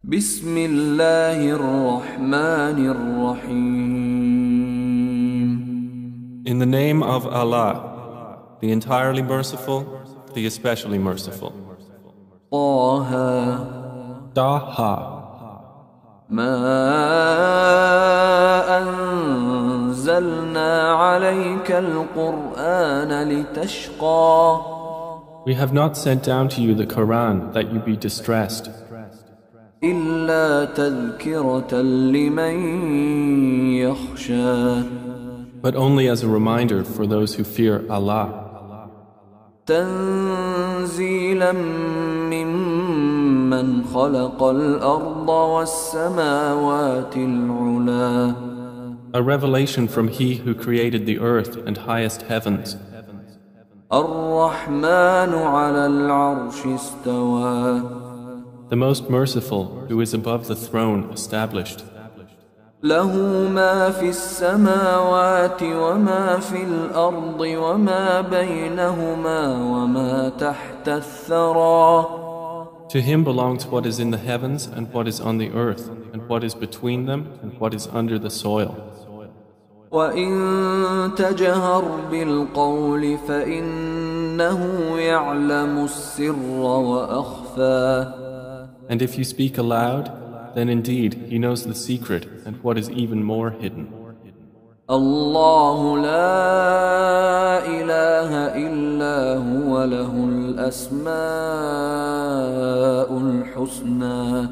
بسم الله الرحمن الرحيم. In the name of Allah, the entirely merciful, the especially merciful. طه Taha. ما أنزلنا عليك القرآن لتشقى We have not sent down to you the Quran that you be distressed, إلا تذكرة لمن يخشى but only as a reminder for those who fear Allah. تنزيلا ممن خلق الأرض والسماوات العلا A revelation from He who created the earth and highest heavens. الرحمن على العرش استوى The most merciful, who is above the throne, established. له ما في السماوات وما في الأرض وما بينهما وما تحت الثرى To Him belongs what is in the heavens and what is on the earth, and what is between them and what is under the soil. وإن تجهر بالقول فإنه يعلم السر وأخفى And if you speak aloud, then indeed He knows the secret and what is even more hidden. الله لا إله إلا هو له الأسماء الحسنى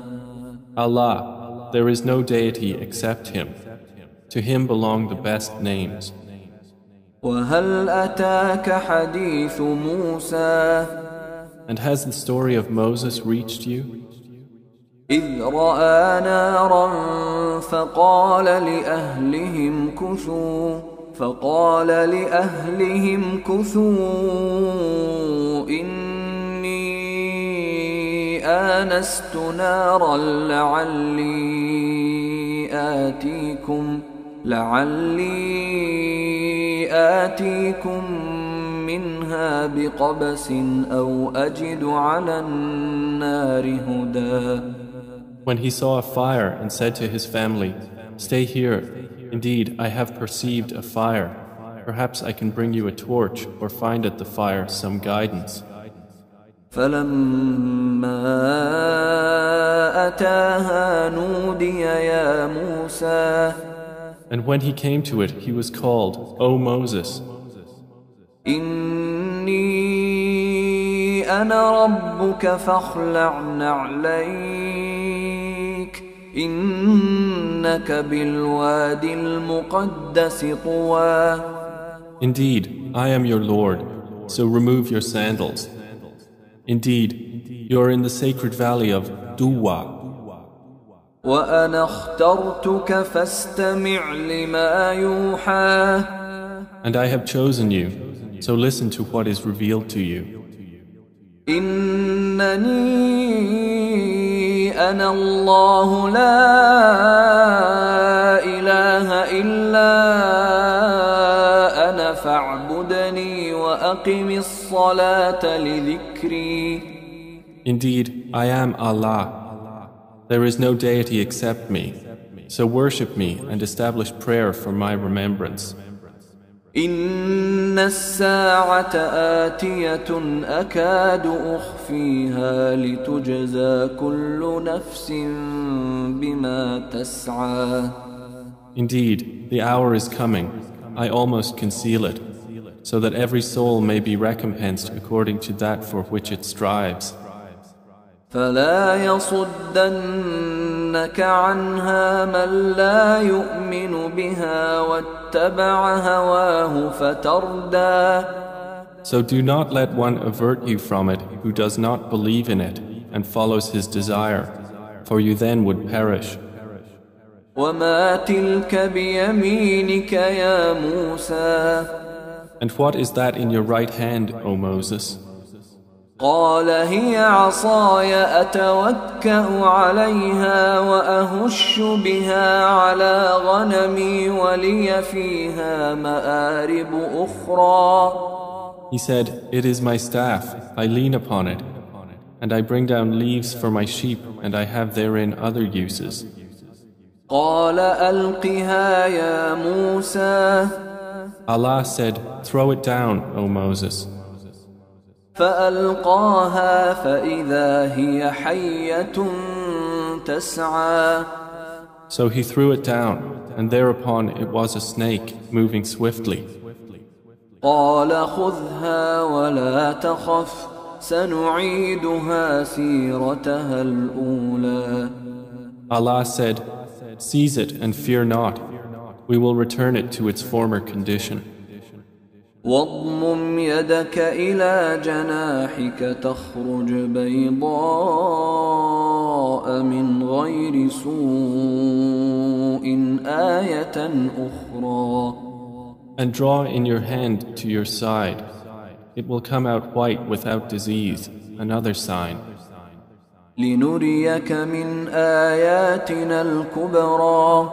Allah, there is no deity except Him. To Him belong the best names. وهل أتاك حديث موسى And has the story of Moses reached you? إذ رأى نارا فقال لأهلهم كثوا إني آنست نارا لعلي آتيكم منها بقبس أو أجد على النار هدى When he saw a fire and said to his family, "Stay here. Indeed, I have perceived a fire. Perhaps I can bring you a torch or find at the fire some guidance." فلما أتاها نودي يا موسى And when he came to it, he was called, "O Moses, إني أنا ربك فاخلع نعليك إنك بالوادي المقدس طوى indeed, I am your Lord, so remove your sandals. Indeed, you are in the sacred valley of Duwa. وأنا اخترتك فاستمع لما يوحى And I have chosen you, so listen to what is revealed to you. إنني أنا الله لا إله إلا أنا فاعبدني وأقم الصلاة لذكري Indeed, I am Allah. There is no deity except me, so worship me and establish prayer for my remembrance. إن الساعة آتية أكاد أخفيها لتجزى كل نفس بما تسعى Indeed, the hour is coming. I almost conceal it, so that every soul may be recompensed according to that for which it strives. فلا يصدنك عنها من لا يؤمن بها واتبع هواه فتردى So do not let one avert you from it who does not believe in it and follows his desire, for you then would perish. وما تلك بيمينك يا موسى And what is that in your right hand, O Moses? قال هي عصاي أتوكأ عليها وأهش بها على غنمي ولي فيها مآرب أخرى He said, "It is my staff. I lean upon it. And I bring down leaves for my sheep, and I have therein other uses. قال ألقها يا موسى Allah said, throw it down, O Moses. فألقاها فإذا هي حية تسعى So he threw it down, and thereupon it was a snake moving swiftly. قال خذها ولا تخف سنعيدها سيرتها الأولى Allah said, seize it and fear not. We will return it to its former condition. واضمم يدك إلى جناحك تخرج بيضاء من غير سوء آية أخرى And draw in your hand to your side. It will come out white without disease, another sign. لنريك من آياتنا الكبرى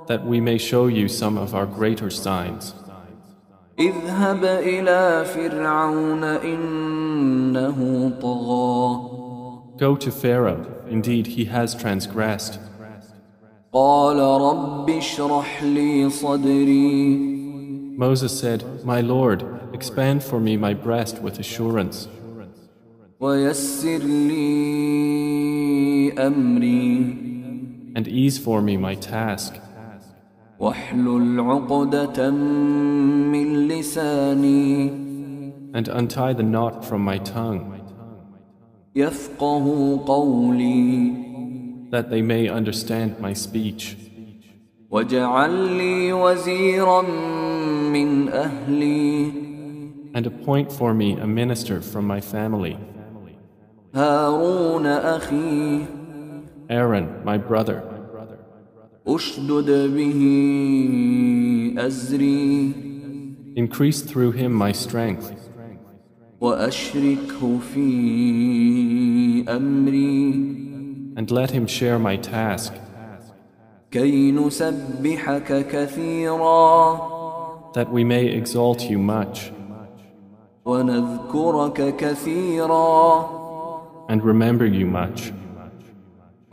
That we may show you some of our greater signs. اذهب إلى فرعون إنه طغى Go to Pharaoh, indeed he has transgressed. قال رب اشرح لي صدري Moses said, my Lord, expand for me my breast with assurance. ويسر لي أمري And ease for me my task. واحلل عقدة من لساني And untie the knot from my tongue, يفقه قولي that they may understand my speech. واجعل لي وزيرا من أهلي And appoint for me a minister from my family, هارون أخي Aaron, my brother. أشدد به أزري Increase through him my strength, وأشركه في أمري and let him share my task, كي نسبحك كثيرا that we may exalt you much, ونذكرك كثيرا and remember you much.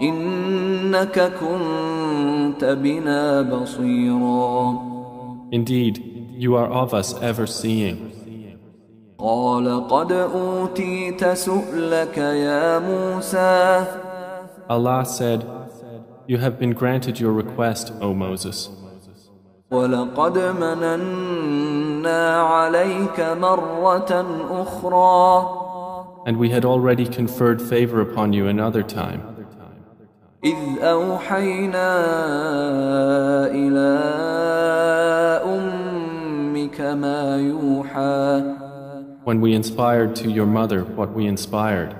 إنك كنت بنا بصيرا Indeed, you are of us ever seeing. قال قد أوتيت سؤلك يا موسى Allah said, you have been granted your request, O Moses. ولقد مننا عليك مرة أخرى And we had already conferred favor upon you another time, إذ أوحينا إلى أمك ما يوحى when we inspired to your mother what we inspired.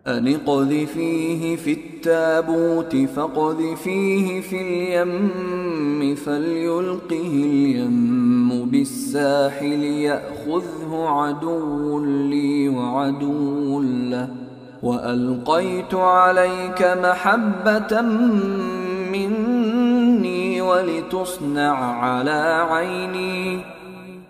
أن اقذفيه في التابوت فاقذفيه في اليم فليلقه اليم بالساحل يأخذه عدو لي وعدو له وألقيت عليك محبة مني ولتصنع على عيني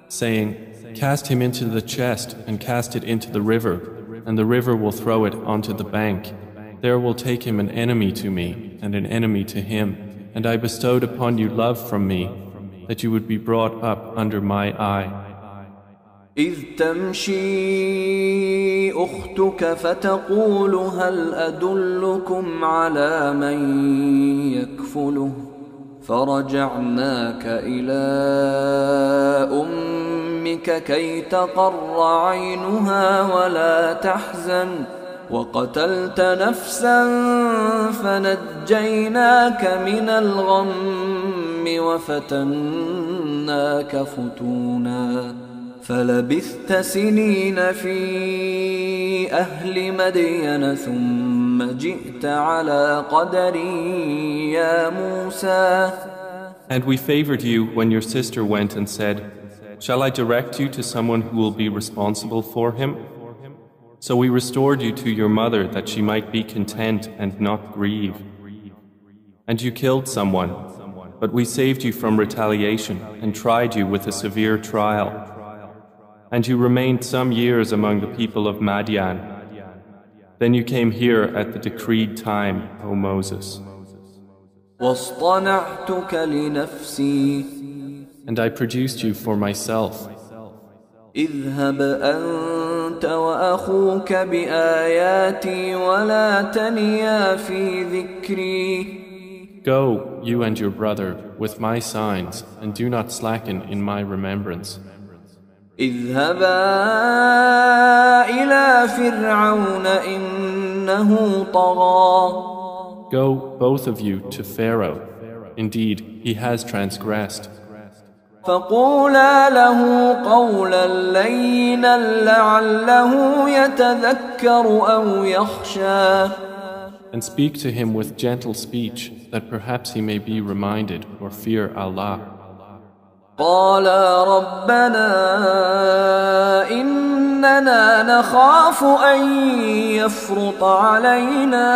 saying, cast him into the chest and cast it into the river, and the river will throw it onto the bank. There will take him an enemy to me and an enemy to him, and I bestowed upon you love from me, that you would be brought up under my eye. إذ تمشي أختك فتقول هل أدلكم على من يكفله فرجعناك إلى أمك كي تقر عينها ولا تحزن وقتلت نفسا فنجيناك من الغم وفتناك فتونا فلبثت سنين في أهل مدين ثم جئت على قدري يا موسى. And we favored you when your sister went and said, shall I direct you to someone who will be responsible for him? So we restored you to your mother that she might be content and not grieve. And you killed someone, but we saved you from retaliation and tried you with a severe trial. And you remained some years among the people of Madian. Then you came here at the decreed time, O Moses. واصطنعتك لنفسي And I produced you for myself. اذهب أنت وأخوك بآياتي ولا تنيا في ذكري. Go, you and your brother, with my signs, and do not slacken in my remembrance. اذهبا إلى فرعون إنه طغى. Go, both of you, to Pharaoh. Indeed, he has transgressed. فقولا له قولا لينا لعله يتذكر أو يخشى. And speak to him with gentle speech, that perhaps he may be reminded or fear Allah. قالا ربنا إننا نخاف أن يفرط علينا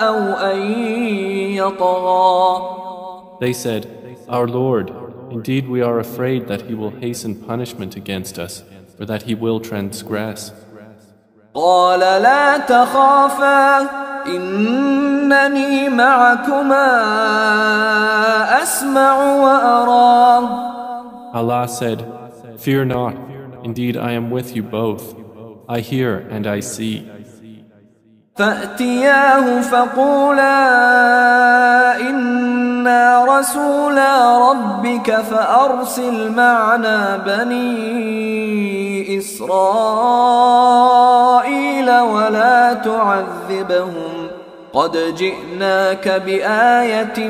أو أن يطغى. They said, Our Lord, indeed we are afraid that he will hasten punishment against us, or that he will transgress. قال لا تخافا إنني معكما أسمع وأرى. Allah said, Fear not, indeed I am with you both. I hear and I see. فأتياه فقولا إنا رسولا ربك فأرسل معنا بني إسرائيل ولا تعذبهم قد جئناك بآية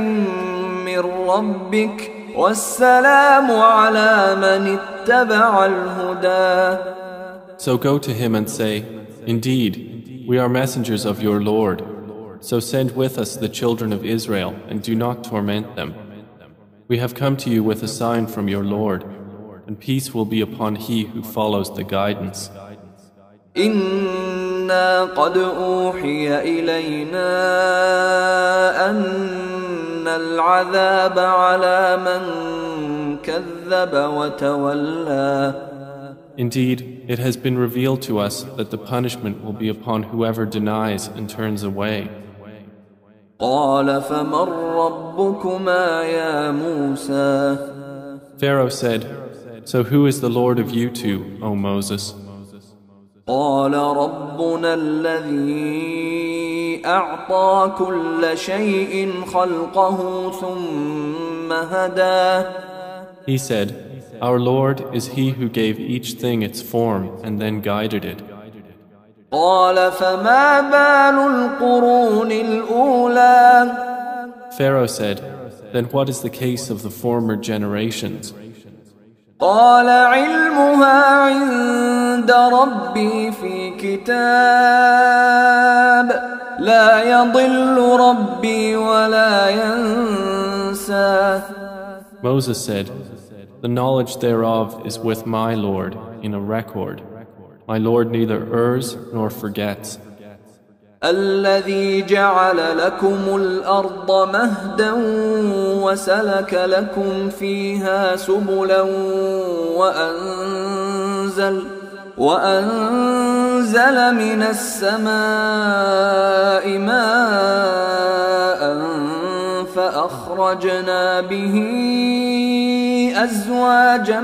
من ربك والسلام على من اتبع الهدى. So go to him and say, Indeed, we are messengers of your Lord. So send with us the children of Israel and do not torment them. We have come to you with a sign from your Lord, and peace will be upon he who follows the guidance. إنا قد أوحي إلينا أن العذاب على من كذب وتولى. Indeed, it has been revealed to us that the punishment will be upon whoever denies and turns away. قال فمن ربكما يا موسى. Pharaoh said, So who is the Lord of you two, O Moses? قال ربنا الذي أعطى كل شيء خلقه ثم هدى. He said, Our Lord is he who gave each thing its form and then guided it. قال فما بال القرون الأولى. Pharaoh said, Then what is the case of the former generations? قال علمها عند ربي في كتاب لا يضل ربي ولا ينسى. Moses said, The knowledge thereof is with my Lord in a record. My Lord neither errs nor forgets. الذي جعل لكم الأرض مهدا وسلك لكم فيها سبلا وأنزل من السماء ماء فأخرجنا به أزواجا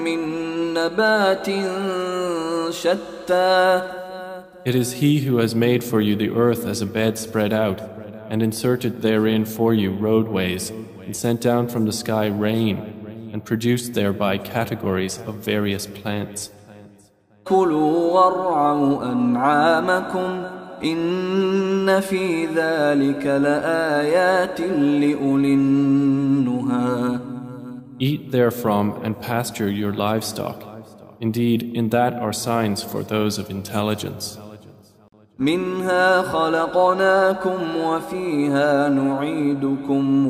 من نبات شتى. It is he who has made for you the earth as a bed spread out, and inserted therein for you roadways, and sent down from the sky rain, and produced thereby categories of various plants. كلوا وارعوا أنعامكم إن في ذلك لآيات لأولي النهى. Eat therefrom and pasture your livestock. Indeed, in that are signs for those of intelligence. منها خلقناكم وفيها نعيدكم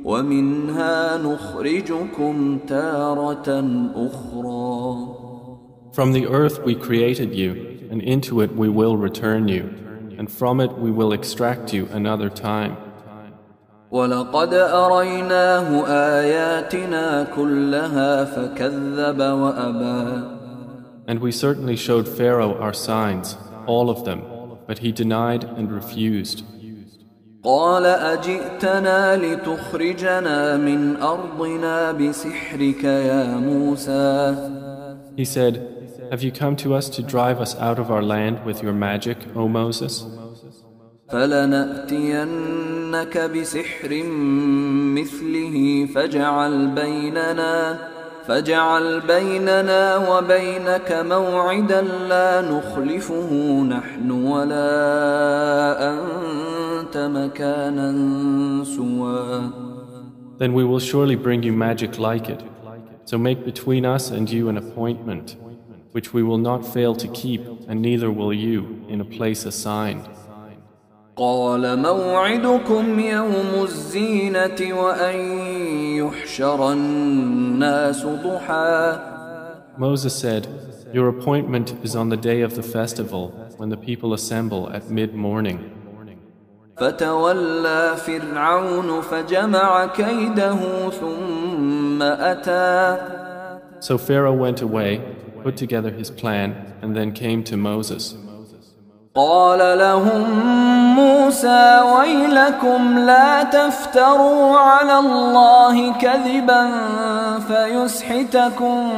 ومنها نخرجكم تارة أخرى. From the earth we created you, and into it we will return you, and from it we will extract you another time. ولقد أريناه آياتنا كلها فكذب وأبى And we certainly showed Pharaoh our signs, all of them, but he denied and refused. قال أجئتنا لتخرجنا من أرضنا بسحرك يا موسى. He said, have you come to us to drive us out of our land with your magic, O Moses? فلنأتينك بسحر مثله فاجعل بيننا وبينك موعدا لا نخلفه نحن ولا أنت مكانا سوى. Then we will surely bring you magic like it. So make between us and you an appointment, which we will not fail to keep, and neither will you, in a place assigned. قال موعدكم يوم الزينة وأن يحشر الناس ضحى. Moses said, your appointment is on the day of the festival, when the people assemble at mid-morning. فتولى فرعون فجمع كيده ثم أتى. So Pharaoh went away, put together his plan, and then came to Moses. قال لهم موسى ويلكم لا تفتروا على الله كذبا فيسحتكم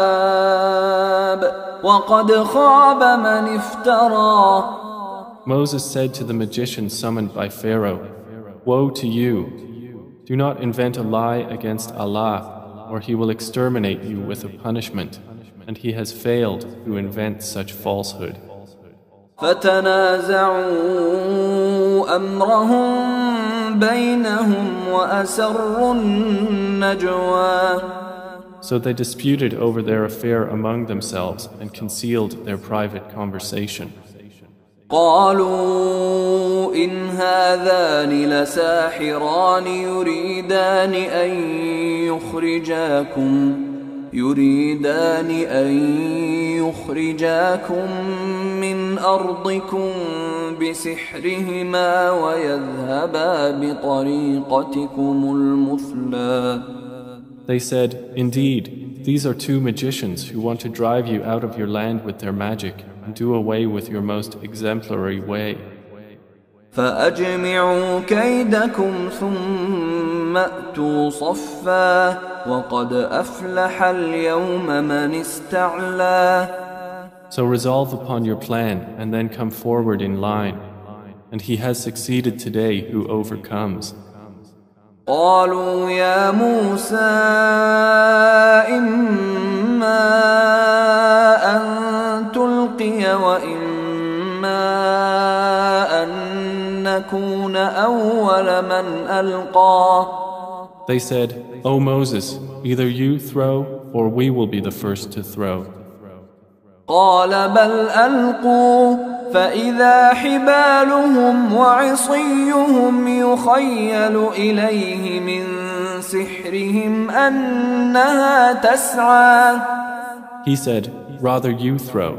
بعذاب وقد خاب من افترى. Moses said to the magician summoned by Pharaoh, woe to you! Do not invent a lie against Allah, or He will exterminate you with a punishment. And he has failed to invent such falsehood. فتنازعوا أمرهم بينهم وأسروا النجوى. So they disputed over their affair among themselves and concealed their private conversation. قالوا إن هذان لساحران يريدان أن يخرجاكم من أرضكم بسحرهما ويذهبا بطريقتكم المثلى. They said, indeed, these are two magicians who want to drive you out of your land with their magic and do away with your most exemplary way. فأجمعوا كيدكم ثم أتوا صفا وقد أفلح اليوم من استعلى. So resolve upon your plan and then come forward in line. And he has succeeded today who overcomes. قالوا يا موسى إما أن تلقي وإما أن نكون أول من ألقى. They said, O Moses, either you throw or we will be the first to throw. قال بل ألقوا فإذا حبالهم وعصيهم يخيل إليه من سحرهم أنها تسعى. He said, rather you throw.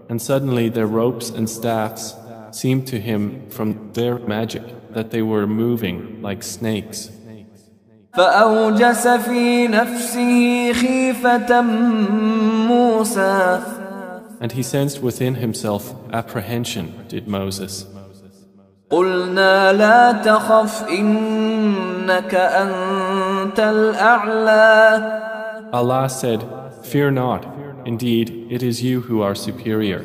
And suddenly their ropes and staffs seemed to him from their magic that they were moving like snakes. فأوجس في نفسه خيفة موسى. And he sensed within himself apprehension, did Moses. قلنا لا تخف إنك أنت الأعلى. Allah said, fear not, indeed it is you who are superior.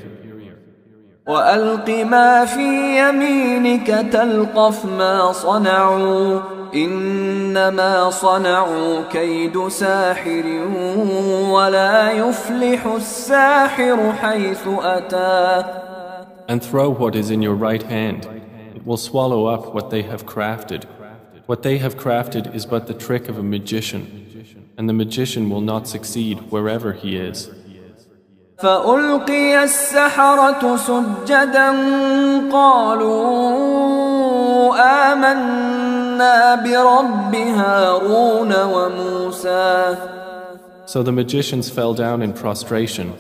وألق ما في يمينك تلقف ما صنعوا إنما صنعوا كيد ساحر ولا يفلح الساحر حيث أتى. And throw what is in your right hand. It will swallow up what they have crafted. What they have crafted is but the trick of a magician, and the magician will not succeed wherever he is. فألقي السحرة سجدا قالوا آمنا برب هارون وموسى. So the magicians fell down in prostration.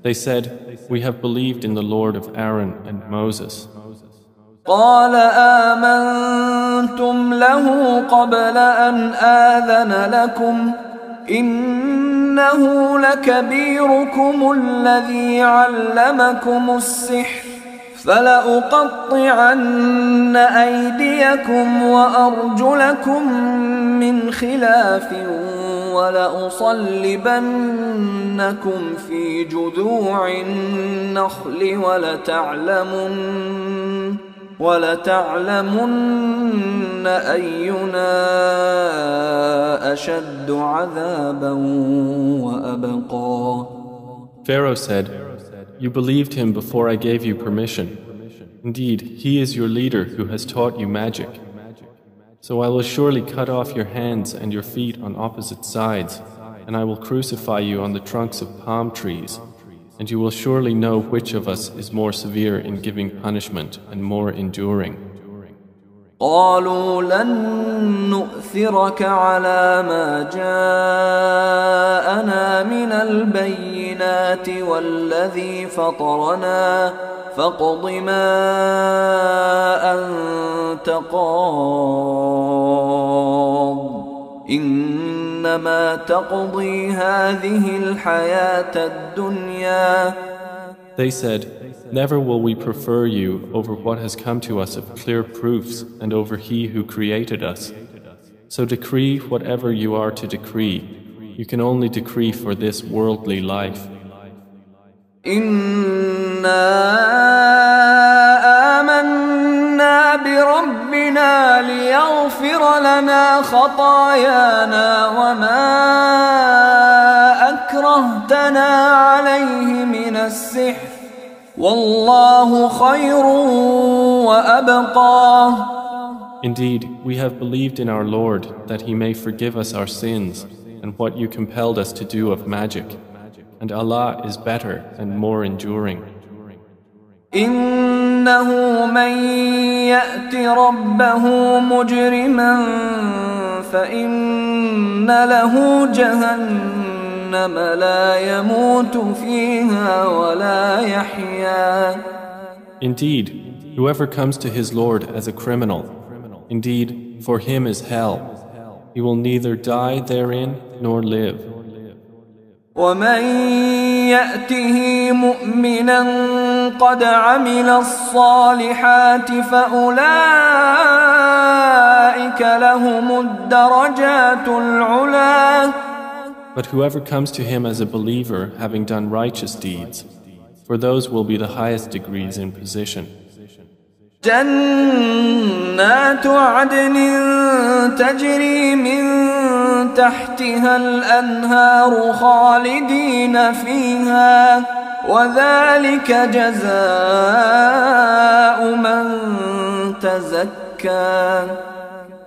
They said, we have believed in the Lord of Aaron and Moses. قال آمنتم له قبل أن آذن لكم إن إنه لكبيركم الذي علمكم السحر فلأقطعن أيديكم وأرجلكم من خلاف ولأصلبنكم في جذوع النخل ولتعلمن أينا أشد عذابا وأبقى. Pharaoh said, "You believed him before I gave you permission. Indeed, he is your leader who has taught you magic. So I will surely cut off your hands and your feet on opposite sides, and I will crucify you on the trunks of palm trees, and you will surely know which of us is more severe in giving punishment and more enduring." قالوا لن نؤثرك على ما جاءنا من البينات والذي فطرنا فاقض ما أنت قاض إنما تقضي هذه الحياة الدنيا. They said, "Never will we prefer you over what has come to us of clear proofs and over He who created us. So decree whatever you are to decree. You can only decree for this worldly life." إنا آمنا بربنا ليغفر لنا خطايانا وما أكرهتنا عليه من السحر والله خير وأبقى. Indeed, we have believed in our Lord that He may forgive us our sins and what you compelled us to do of magic, and Allah is better and more enduring. إنه من يأت ربه مجرما فإن له جهنم لا يموت فيها ولا يحيا. Indeed, whoever comes to his Lord as a criminal, indeed, for him is hell. He will neither die therein nor live. ومن يأته مؤمنا قد عمل الصالحات فأولئك لهم الدرجات العلا. But whoever comes to him as a believer having done righteous deeds, for those will be the highest degrees in position. جنات عدن تجري من تحتها الأنهار خالدين فيها وذلك جزاء من تزكى.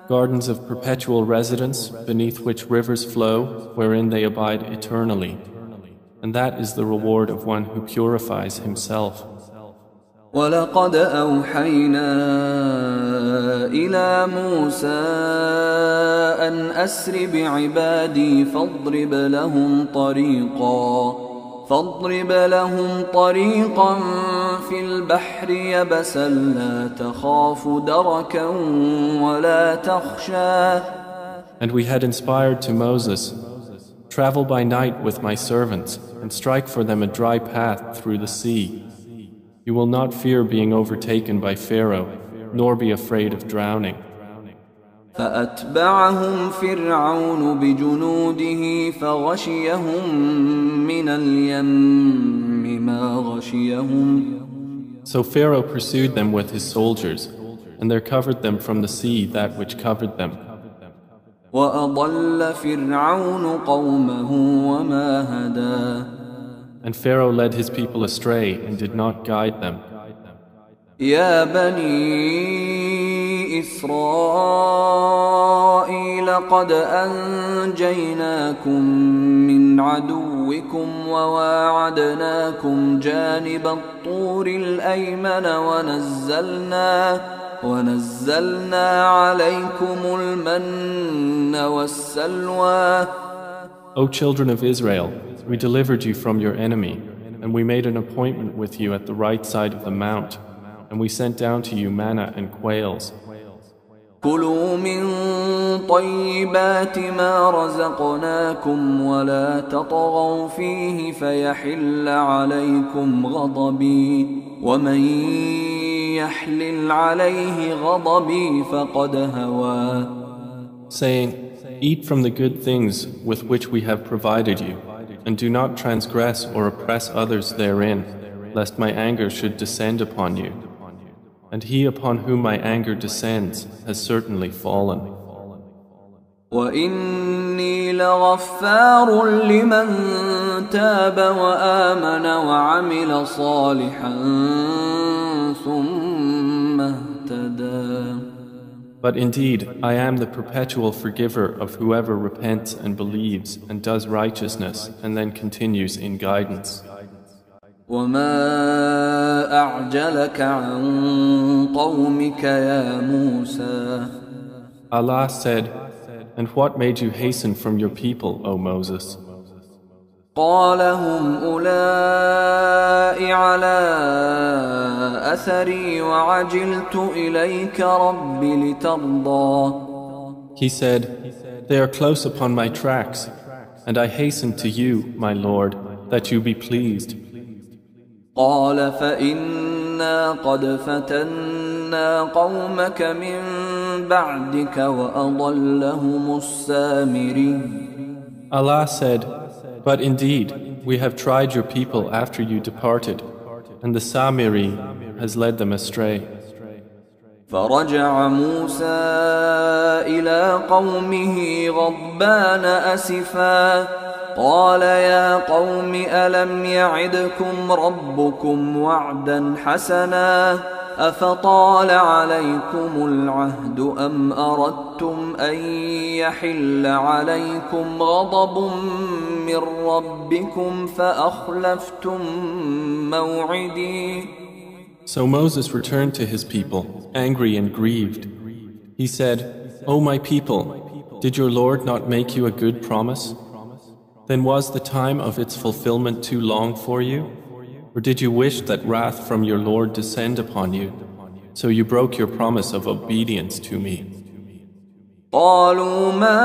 Gardens of perpetual residence beneath which rivers flow, wherein they abide eternally. And that is the reward of one who purifies himself. ولقد أوحينا إلى موسى أن أسر بعبادي فاضرب لهم طريقا في البحر يبسا لا تخاف دركا ولا تخشى. And we had inspired to Moses, "Travel by night with my servants and strike for them a dry path through the sea. You will not fear being overtaken by Pharaoh, nor be afraid of drowning." فأتبعهم فرعون بجنوده فغشيهم من اليم ما غشيهم. So Pharaoh pursued them with his soldiers, and there covered them from the sea that which covered them. وأضل فرعون قومه وما هدى. And Pharaoh led his people astray and did not guide them. يا بني إسرائيل قد أنجيناكم من عدوكم وواعدناكم جانب الطور الأيمن ونزلنا عليكم المن والسلوى. O children of Israel, we delivered you from your enemy, and we made an appointment with you at the right side of the mount, and we sent down to you manna and quails. كلوا من طيبات ما رزقناكم ولا تطغوا فيه فيحل عليكم غضبي ومن يحلل عليه غضبي فقد هوى. Saying, eat from the good things with which we have provided you, and do not transgress or oppress others therein, lest my anger should descend upon you. And he upon whom my anger descends has certainly fallen. وَإِنِّي لَغَفَّارٌ لِمَن تَابَ وَآمَنَ وَعَمِلَ صَالِحًا ثُمَّ اهْتَدَى. But indeed, I am the perpetual forgiver of whoever repents and believes and does righteousness and then continues in guidance. وَمَا أَعْجَلَكَ عَن قَوْمِكَ يَا مُوسَى. Allah said, and what made you hasten from your people, O Moses? قال هم أولئك على أثري وعجلت إليك رب لترضى. He said, they are close upon my tracks, and I hasten to you, my Lord, that you be pleased. قال فإنا قد فتنا قومك من بعدك وأضلهم السامري. Allah said, but indeed, we have tried your people after you departed, and the Samiri has led them astray. فرجع موسى إلى قومه غضبان أسفا قال يا قوم ألم يعدكم ربكم وعدا حسنا أفطال عليكم العهد أم أردتم أن يحل عليكم غضب من ربكم فأخلفتم موعدي. So Moses returned to his people, angry and grieved. He said, O my people, did your Lord not make you a good promise? Then was the time of its fulfillment too long for you? Or did you wish that wrath from your Lord descend upon you? So you broke your promise of obedience to me. قالوا ما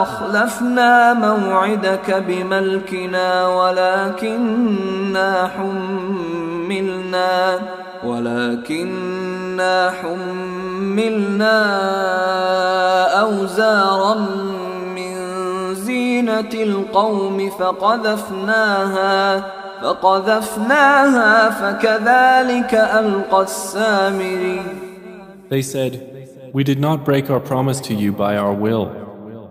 أخلفنا موعدك بملكنا ولكننا حملنا أوزارا من زينة القوم فقذفناها فكذلك ألقى السامري. They said, we did not break our promise to you by our will,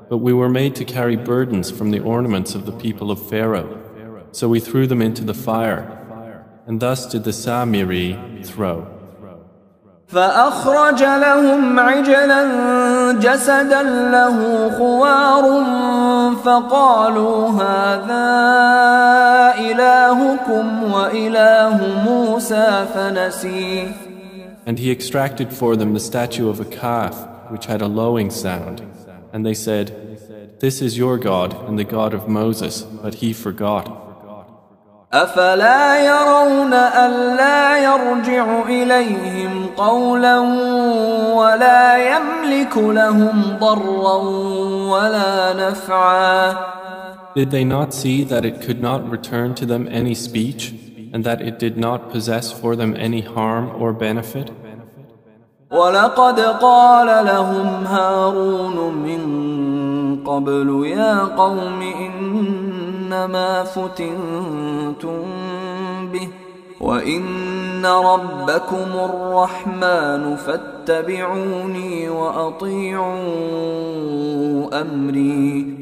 but we were made to carry burdens from the ornaments of the people of Pharaoh. So we threw them into the fire, and thus did the Samiri throw. فأخرج لهم عجلا جسدا له خوار فقالوا هذا إلهكم وإله موسى فنسي. And he extracted for them the statue of a calf which had a lowing sound. And they said, this is your God and the God of Moses, but he forgot. أفلا يرون ألا يرجع إليهم قولا ولا يملك لهم ضرا ولا نفعا. Did they not see that it could not return to them any speech, and that it did not possess for them any harm or benefit? ولقد قال لهم هارون من قبل يا قوم إنما فتنتم به وإن ربكم الرحمن فاتبعوني وأطيعوا أمري.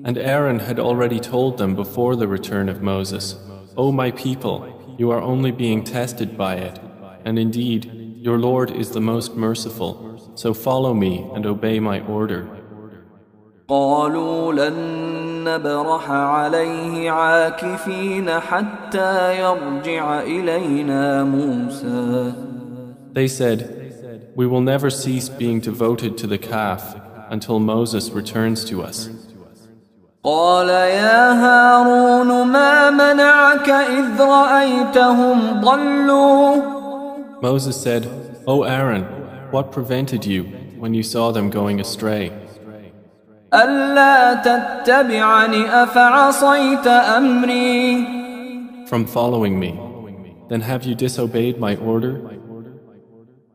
And Aaron had already told them before the return of Moses, O my people, you are only being tested by it, and indeed, your Lord is the most merciful, so follow me and obey my order. قالوا لن نبرح عليه عاكفين حتى يرجع إلينا موسى. They said, we will never cease being devoted to the calf until Moses returns to us. قال يا هارون ما منعك إذ رأيتهم ضلوا. Moses said, O Aaron, What prevented you when you saw them going astray? ألا تتبعني أفعصيت أمري From following me. Then have you disobeyed my order?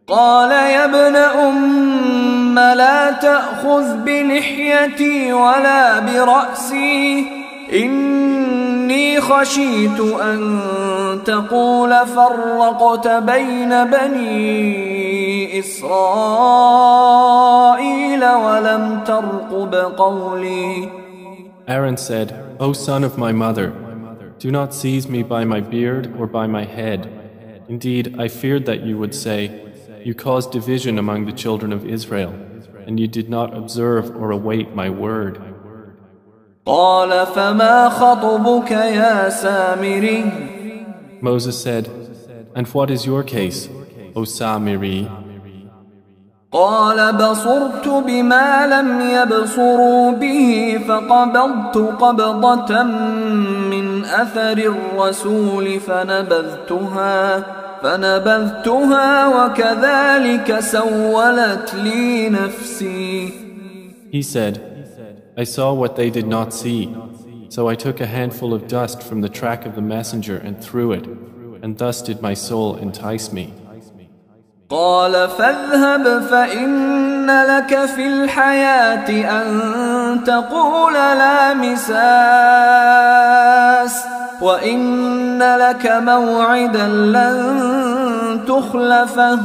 قال يا ابن أم لا تأخذ بلحيتي ولا برأسي إني خشيت أن تقول فرقت بين بني إسرائيل ولم ترقب قولي. Aaron said, O son of my mother, do not seize me by my beard or by my head. Indeed, I feared that you would say, you caused division among the children of Israel, and you did not observe or await my word. قال فما خطبك يا سامري. Moses said, and what is your case, O Samiri? قال بصرت بما لم يبصروا به فقبضت قبضة من أثر الرسول فنبذتها وكذلك سولت لي نفسي. He said, I saw what they did not see, so I took a handful of dust from the track of the messenger and threw it, and thus did my soul entice me. قال فاذهب فإن لك في الحياة أن تقول لا مساس وإن لك موعدا لن تخلفه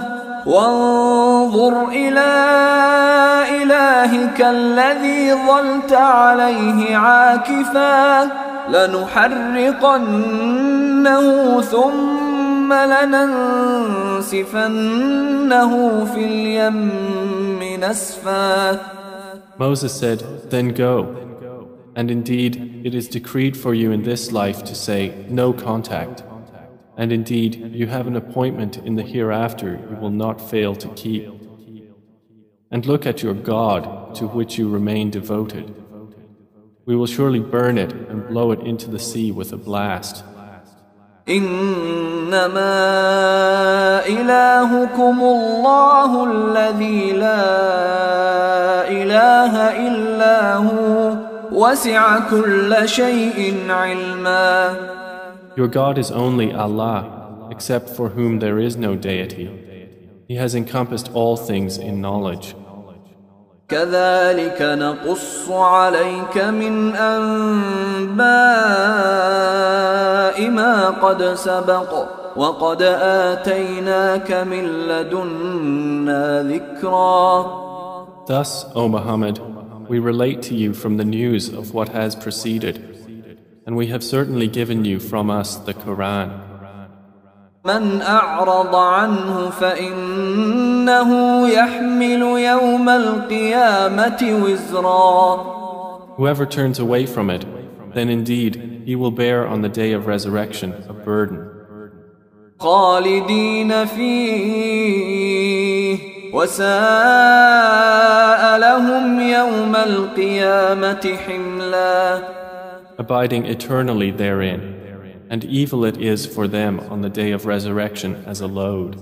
وانظر إلى إلهك الذي ظلت عليه عاكفا لنحرقنه ثم لننسفنه في اليم نسفا. Moses said, Then go. And indeed, it is decreed for you in this life to say, no contact. And indeed, you have an appointment in the hereafter you will not fail to keep. And look at your God, to which you remain devoted. We will surely burn it and blow it into the sea with a blast. إنما إلهكم الله الذي لا إله إلا هو وسع كل شيء علما. Your God is only Allah, except for whom there is no deity. He has encompassed all things in knowledge. كذلك نقص عليك من أنباء ما قد سبق وقد آتيناك من لدنا ذكرا. Thus, O Muhammad, we relate to you from the news of what has preceded, and we have certainly given you from us the Quran. من أعرض عنه فإنه يحمل يوم القيامة وزرا. Whoever turns away from it, then indeed he will bear on the day of resurrection a burden. خالدين فيه وساء لهم يوم القيامة حملا. Abiding eternally therein. And evil it is for them on the day of resurrection as a load.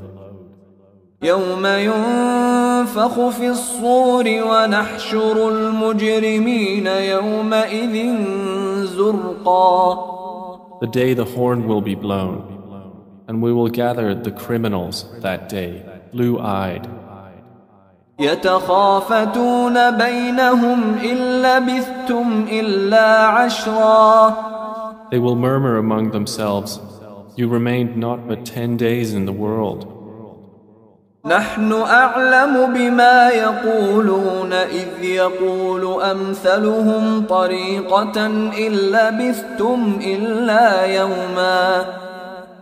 يوم ينفخ في الصور ونحشر المجرمين يومئذ زرقا. The day the horn will be blown, and we will gather the criminals that day, blue-eyed. يتخافتون بينهم إن لبثتم إلا عشرا. They will murmur among themselves, you remained not but 10 days in the world. نحن أعلم بما يقولون إذ يقول أمثلهم طريقة إن لبثتم إلا يوما.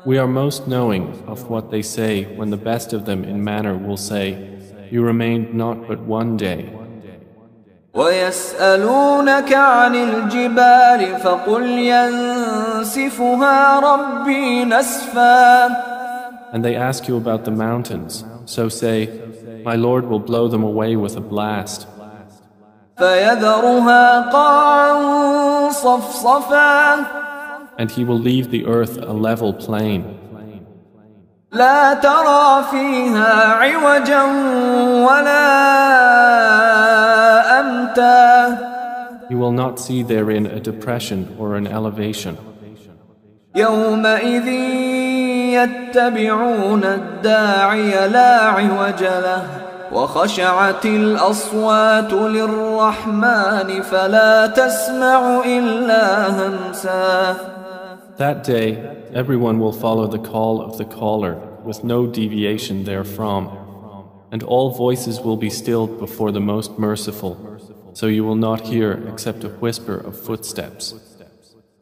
We are most knowing of what they say when the best of them in manner will say, you remained not but 1 day. ويسألونك عن الجبال فقل ينسفها ربي نسفا. And they ask you about the mountains, so say, my Lord will blow them away with a blast. فيذرها قاعا صفصفا. And he will leave the earth a level plain. لا ترى فيها عوجا ولا أمتا. You will not see therein a depression or an elevation. يومئذ يتبعون الداعي لا عوج له وخشعت الأصوات للرحمن فلا تسمع إلا همسا. That day, everyone will follow the call of the caller with no deviation therefrom, and all voices will be stilled before the Most Merciful, so you will not hear except a whisper of footsteps.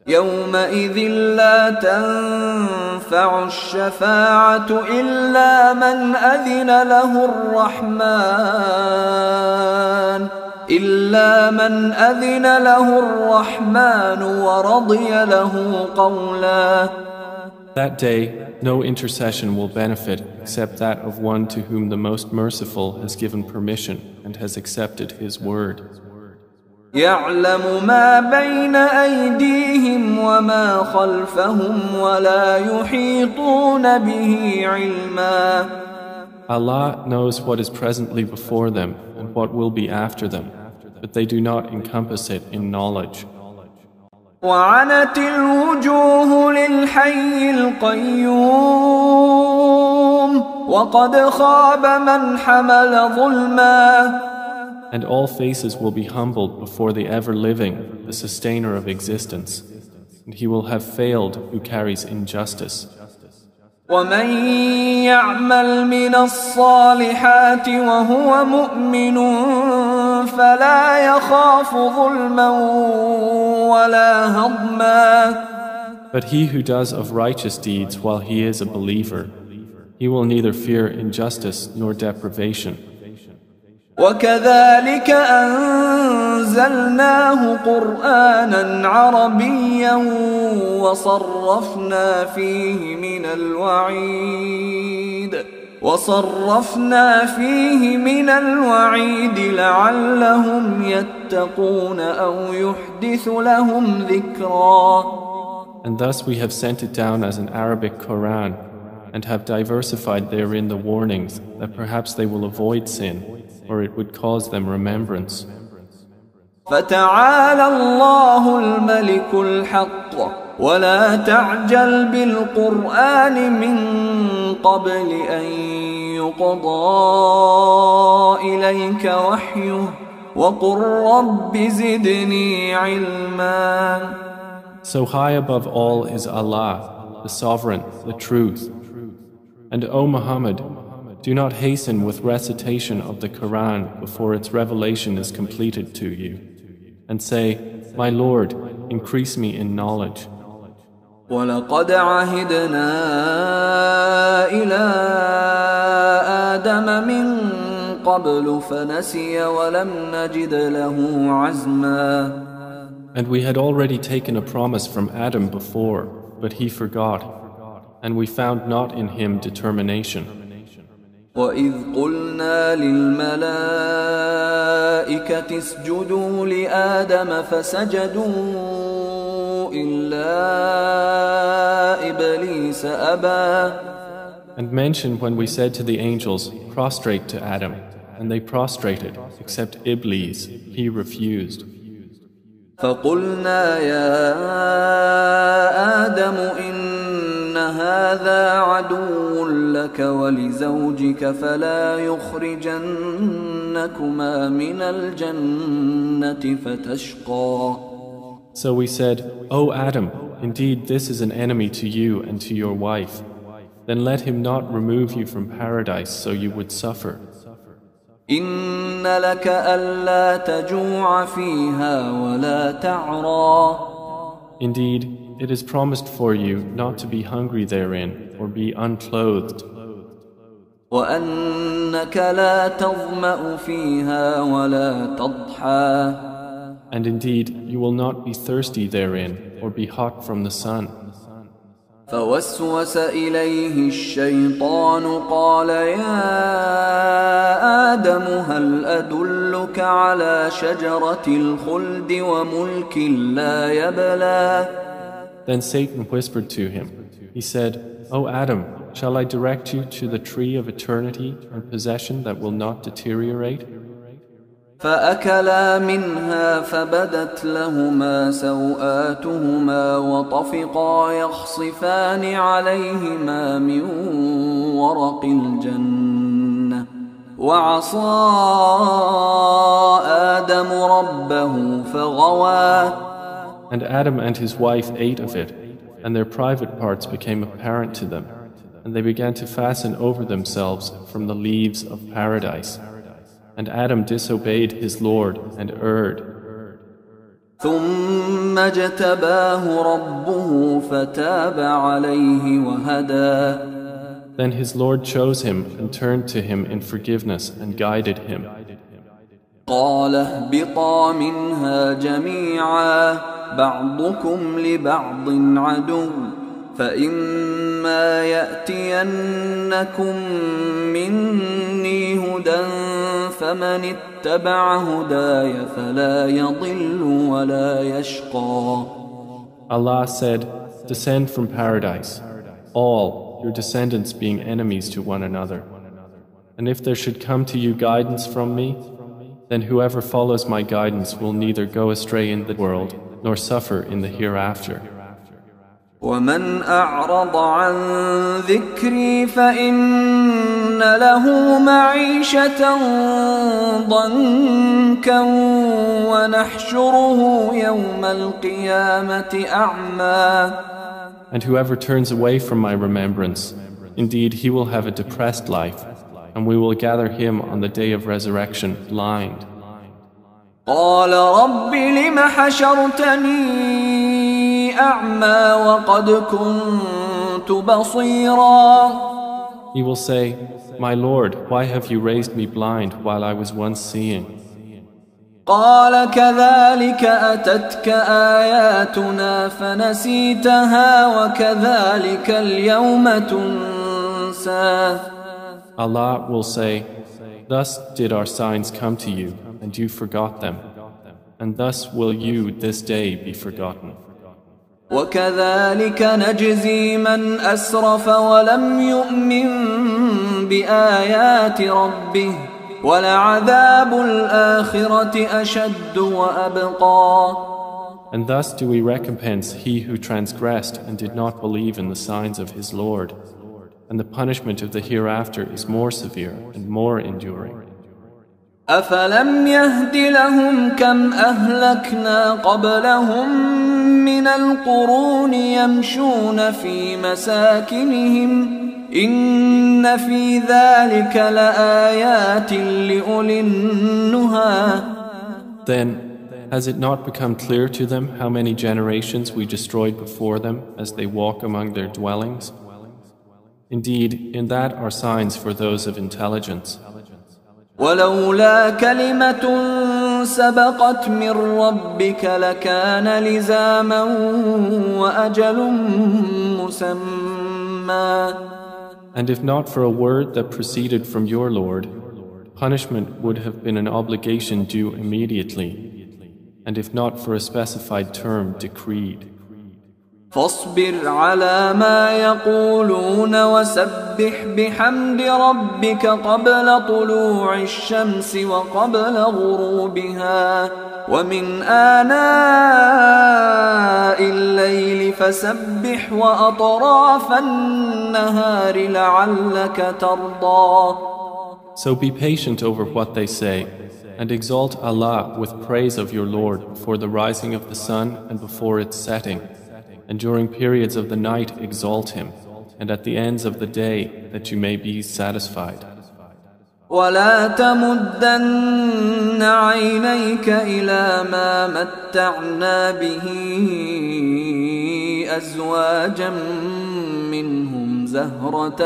يومئذ لا تنفع الشفاعة إلا من أذن له الرحمن ورضي له قولا. That day, no intercession will benefit except that of one to whom the Most Merciful has given permission and has accepted his word. يعلم ما بين أيديهم وما خلفهم ولا يحيطون به علما. Allah knows what is presently before them and what will be after them, but they do not encompass it in knowledge. وعنت الوجوه للحي القيوم وقد خاب من حمل ظلما. And all faces will be humbled before the ever-living, the sustainer of existence, and he will have failed who carries injustice. ومن يعمل من الصالحات وهو مؤمن فلا يخاف ظلما ولا هضما. But he who does of righteous deeds while he is a believer, he will neither fear injustice nor deprivation. وكذلك أنزلناه قرآنا عربيا وصرفنا فيه من الوعيد لعلهم يتقون أو يحدث لهم ذكرا. And thus we have sent it down as an Arabic Quran and have diversified therein the warnings that perhaps they will avoid sin or it would cause them remembrance. فتعالى الله الملك الحق ولا تعجل بالقرآن من قبل أن يقضى إليك وحيه وقل رب زدني علما. So high above all is Allah, the Sovereign, the Truth. And O Muhammad, do not hasten with recitation of the Quran before its revelation is completed to you. And say, My Lord, increase me in knowledge. وَلَقَدْ عَهِدْنَا إِلَىٰ آدَمَ مِن قَبْلُ فَنَسِيَ وَلَمْ نَجِدْ لَهُ عَزْمًا. And we had already taken a promise from Adam before, but he forgot, and we found not in him determination. وَإِذْ قُلْنَا لِلْمَلَائِكَةِ اسْجُدُوا لِآدَمَ فَسَجَدُوا إِلَّا إِبْلِيسَ أَبَى. And mention when we said to the angels, Prostrate to Adam, and they prostrated, except Iblis, he refused. فَقُلْنَا يَا آدَمُ إِنَّ هَذَا عَدُوٌّ لَكَ وَلِزَوْجِكَ فَلَا يُخْرِجَنَّكُمَا مِنَ الْجَنَّةِ فَتَشْقَى. So we said, O Adam, indeed this is an enemy to you and to your wife. Then let him not remove you from paradise so you would suffer. إِنَّ لَكَ أَلَّا تَجُوعَ فِيهَا وَلَا تَعْرَى. Indeed, it is promised for you not to be hungry therein or be unclothed. وَأَنَّكَ لَا تَظْمَأُ فِيهَا وَلَا تَضْحَى. And indeed, you will not be thirsty therein or be hot from the sun. فوسوس إليه الشيطان قال يا آدم هل أدلك على شجرة الخلد وملك لا يبلى. Then Satan whispered to him. He said, O Adam, shall I direct you to the tree of eternity and possession that will not deteriorate? فأكلا منها فبدت لهما سوآتهما وطفقا يخصفان عليهما من ورق الجنة وعصى آدم ربه فغوى. And Adam and his wife ate of it, and their private parts became apparent to them, and they began to fasten over themselves from the leaves of paradise. And Adam disobeyed his Lord and erred. ثم اجتباه ربه فتاب عليه وهدى. Then his Lord chose him and turned to him in forgiveness and guided him. قال اهبطا منها جميعا بعضكم لبعض عدو فإما يأتينكم مني هدى فمن اتبع هداي فلا يضل ولا يشقى. Allah said, descend from paradise, all your descendants being enemies to one another. And if there should come to you guidance from me, then whoever follows my guidance will neither go astray in the world nor suffer in the hereafter. ومن أعرض عن ذكري فإن له معيشة ضنكا ونحشره يوم القيامة أعمى. And whoever turns away from my remembrance, indeed he will have a depressed life, and we will gather him on the day of resurrection blind. قال رب لم حشرتني أعمى وقد كنت بصيرا. He will say, my Lord, why have you raised me blind while I was once seeing? قال كذلك أتتك آياتنا فنسيتها وكذلك اليوم تنسى. Allah will say, thus did our signs come to you, and you forgot them, and thus will you this day be forgotten. وكذلك نجزي من أسرف ولم يؤمن بآيات ربه ولعذاب الآخرة أشد وأبقى. And thus do we recompense he who transgressed and did not believe in the signs of his Lord, and the punishment of the hereafter is more severe and more enduring. أفلم يهد لهم كم أهلكنا قبلهم من القرون يمشون في مساكنهم إن في ذلك لآيات لأولي النهى. Then, has it not become clear to them how many generations we destroyed before them as they walk among their dwellings? Indeed, in that are signs for those of intelligence. ولولا كلمة سبقت من ربك لكان لزاما وأجل مسمى. And if not for a word that proceeded from your Lord, punishment would have been an obligation due immediately, and if not for a specified term decreed. فاصبر على ما يقولون وسبح بحمد ربك قبل طلوع الشمس وقبل غروبها ومن آناء الليل فسبح وأطراف النهار لعلك ترضى. So be patient over what they say, and exalt Allah with praise of your Lord before the rising of the sun and before its setting. And during periods of the night exalt him, and at the ends of the day that you may be satisfied. ولا تمدن عينيك إلى ما متعنا به أزواجا منهم زهرة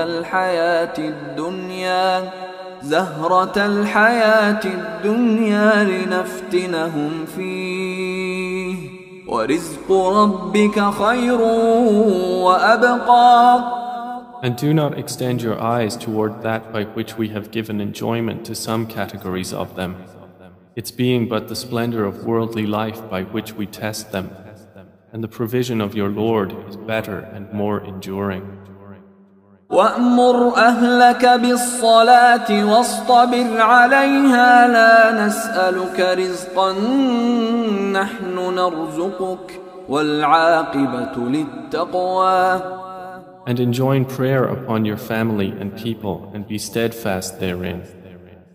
الحياة الدنيا لنفتنهم فيه وَرِزْقُ رَبِّكَ خَيْرٌ وَأَبْقَى. And do not extend your eyes toward that by which we have given enjoyment to some categories of them, its being but the splendor of worldly life by which we test them, and the provision of your Lord is better and more enduring. وأمر أهلك بالصلاة واصطبر عليها لا نسألك رزقا نحن نرزقك والعاقبة للتقوى. And enjoin prayer upon your family and people and be steadfast therein.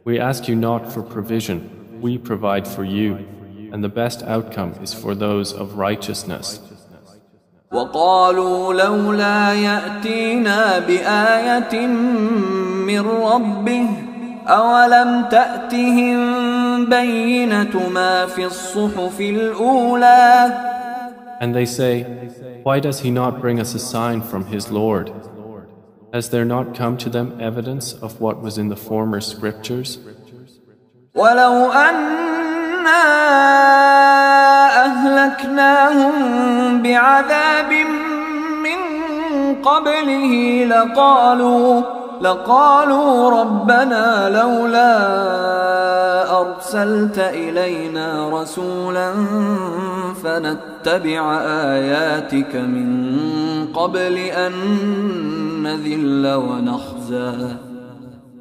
We ask you not for provision, we provide for you, and the best outcome is for those of righteousness. وقالوا لولا يأتينا بآية من ربه أولم تأتهم بينة ما في الصحف الأولى. And they say, why does he not bring us a sign from his Lord? Has there not come to them evidence of what was in the former scriptures? ولو أنا أهلكناهم بعذاب من قبله لقالوا ربنا لولا أرسلت إلينا رسولا فنتبع آياتك من قبل أن نذل ونخزى.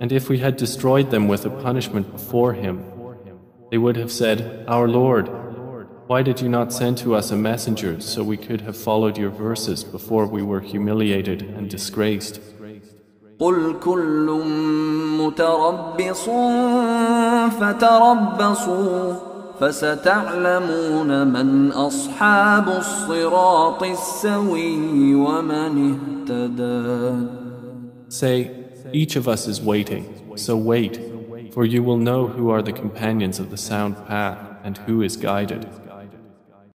And if we had destroyed them with a punishment before him, they would have said, Our Lord, why did you not send to us a messenger so we could have followed your verses before we were humiliated and disgraced? قل كل متربص فتربصوا فستعلمون من أصحاب الصراط السوي ومن اهتدى. Say, each of us is waiting, so wait, for you will know who are the companions of the sound path and who is guided.